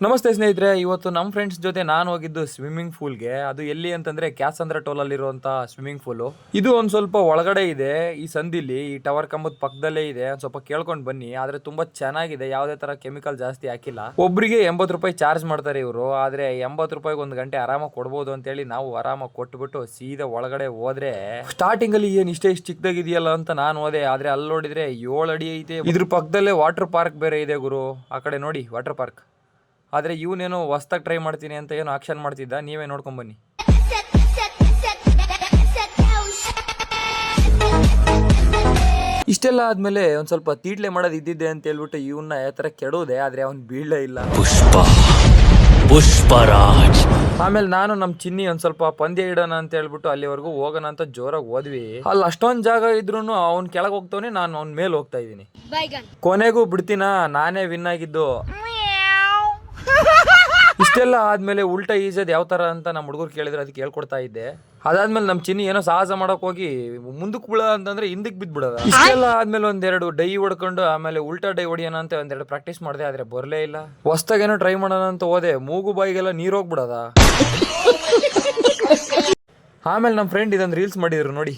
ನಮಸ್ತೆ ಸ್ನೇಹಿತರೆ, ಇವತ್ತು ನಮ್ಮ ಫ್ರೆಂಡ್ಸ್ ಜೊತೆ ನಾನು ಹೋಗಿದ್ದು ಸ್ವಿಮ್ಮಿಂಗ್ ಪೂಲ್ಗೆ. ಅದು ಎಲ್ಲಿ ಅಂತಂದ್ರೆ ಕ್ಯಾಸಂದ್ರ ಟೋಲ್ ಅಲ್ಲಿರುವಂತ ಸ್ವಿಮ್ಮಿಂಗ್ ಪೂಲು. ಇದು ಒಂದ್ ಸ್ವಲ್ಪ ಒಳಗಡೆ ಇದೆ, ಈ ಸಂದಿಲಿ ಈ ಟವರ್ ಕಂಬದ ಪಕ್ಕದಲ್ಲೇ ಇದೆ. ಒಂದ್ ಸ್ವಲ್ಪ ಕೇಳ್ಕೊಂಡು ಬನ್ನಿ. ಆದ್ರೆ ತುಂಬಾ ಚೆನ್ನಾಗಿದೆ, ಯಾವುದೇ ತರ ಕೆಮಿಕಲ್ ಜಾಸ್ತಿ ಹಾಕಿಲ್ಲ. ಒಬ್ರಿಗೆ 80 ರೂಪಾಯಿ ಚಾರ್ಜ್ ಮಾಡ್ತಾರೆ ಇವರು. ಆದ್ರೆ 80 ರೂಪಾಯಿಗೆ 1 ಗಂಟೆ ಆರಾಮಾಗಿ ಕೊಡ್ಬೋದು ಅಂತ ಹೇಳಿ ನಾವು ಆರಾಮಾಗಿ ಕೊಟ್ಬಿಟ್ಟು ಸೀದಾ ಒಳಗಡೆ ಹೋದ್ರೆ, ಸ್ಟಾರ್ಟಿಂಗ್ ಅಲ್ಲಿ ಏನ್ ಇಷ್ಟೇ ಚಿಕ್ಕದಾಗಿದೆಯಲ್ಲ ಅಂತ ನಾನು ಹೋದೆ. ಆದ್ರೆ ಅಲ್ಲಿ ನೋಡಿದ್ರೆ 7 ಅಡಿ ಐತೆ. ಇದ್ರ ಪಕ್ಕದಲ್ಲೇ ವಾಟರ್ ಪಾರ್ಕ್ ಬೇರೆ ಇದೆ ಗುರು. ಆ ಕಡೆ ನೋಡಿ ವಾಟರ್ ಪಾರ್ಕ್. ಆದರೆ ಇವನೇನೋ ಹೊಸ್ದಾಗಿ ಟ್ರೈ ಮಾಡ್ತೀನಿ ಅಂತ ಏನೋ ಆಕ್ಷನ್ ಮಾಡ್ತಿದ್ದ. ನೀವೇ ನೋಡ್ಕೊಂಡ್ ಬನ್ನಿ. ಇಷ್ಟೆಲ್ಲ ಆದ್ಮೇಲೆ ಒಂದ್ ಸ್ವಲ್ಪ ತೀಟ್ಲೆ ಮಾಡೋದು ಇದ್ದಿದ್ದೆ ಅಂತ ಹೇಳ್ಬಿಟ್ಟು ಇವನ್ನ ಯಾವ ತರ ಕೆಡೋದೆ. ಆದ್ರೆ ಅವ್ನ್ ಬೀಳಲೇ ಇಲ್ಲ. ಪುಷ್ಪರಾಜ್. ಆಮೇಲೆ ನಾನು ನಮ್ ಚಿನ್ನಿ ಒಂದ್ ಸ್ವಲ್ಪ ಪಂದ್ಯ ಇಡೋಣ ಅಂತ ಹೇಳ್ಬಿಟ್ಟು ಅಲ್ಲಿವರೆಗೂ ಹೋಗೋಣ ಅಂತ ಜೋರಾಗಿ ಹೋದ್ವಿ. ಅಲ್ಲಿ ಅಷ್ಟೊಂದ್ ಜಾಗ ಇದ್ರೂನು ಅವ್ನ್ ಕೆಳಗ್ ಹೋಗ್ತಾವನೆ, ನಾನು ಅವ್ನ್ ಮೇಲೆ ಹೋಗ್ತಾ ಇದೀನಿ. ಕೊನೆಗೂ ಬಿಡ್ತೀನ, ನಾನೇ ವಿನ್ ಆಗಿದ್ದು. ಇಷ್ಟೆಲ್ಲ ಆದ್ಮೇಲೆ ಉಲ್ಟಾ ಈಜದ್ ಯಾವ ತರ ಅಂತ ನಮ್ಮ ಹುಡುಗರು ಕೇಳಿದ್ರೆ ಅದಕ್ಕೆ ಹೇಳ್ಕೊಡ್ತಾ ಇದ್ದೆ. ಅದಾದ್ಮೇಲೆ ನಮ್ ಚಿನ್ನಿ ಏನೋ ಸಾಹಸ ಮಾಡಕ್ ಹೋಗಿ ಮುಂದಕ್ಕೆ ಬೀಳ ಅಂತಂದ್ರೆ ಹಿಂದಕ್ ಬಿದ್ಬಿಡೋದ. ಇಷ್ಟೆಲ್ಲ ಆದ್ಮೇಲೆ 1-2 ಡೈ ಹೊಡ್ಕೊಂಡು ಆಮೇಲೆ ಉಲ್ಟಾ ಡೈ ಹೊಡಿಯೋಣ ಅಂತ 1-2 ಪ್ರಾಕ್ಟೀಸ್ ಮಾಡಿದೆ. ಆದ್ರೆ ಬರ್ಲೇ ಇಲ್ಲ. ಹೊಸ್ದಾಗೇನೋ ಟ್ರೈ ಮಾಡೋಣ ಅಂತ ಹೋದೆ, ಮೂಗು ಬಾಯಿಗೆಲ್ಲ ನೀರ್ ಹೋಗ್ಬಿಡೋದ. ಆಮೇಲೆ ನಮ್ ಫ್ರೆಂಡ್ ಇದೊಂದು ರೀಲ್ಸ್ ಮಾಡಿದ್ರು ನೋಡಿ.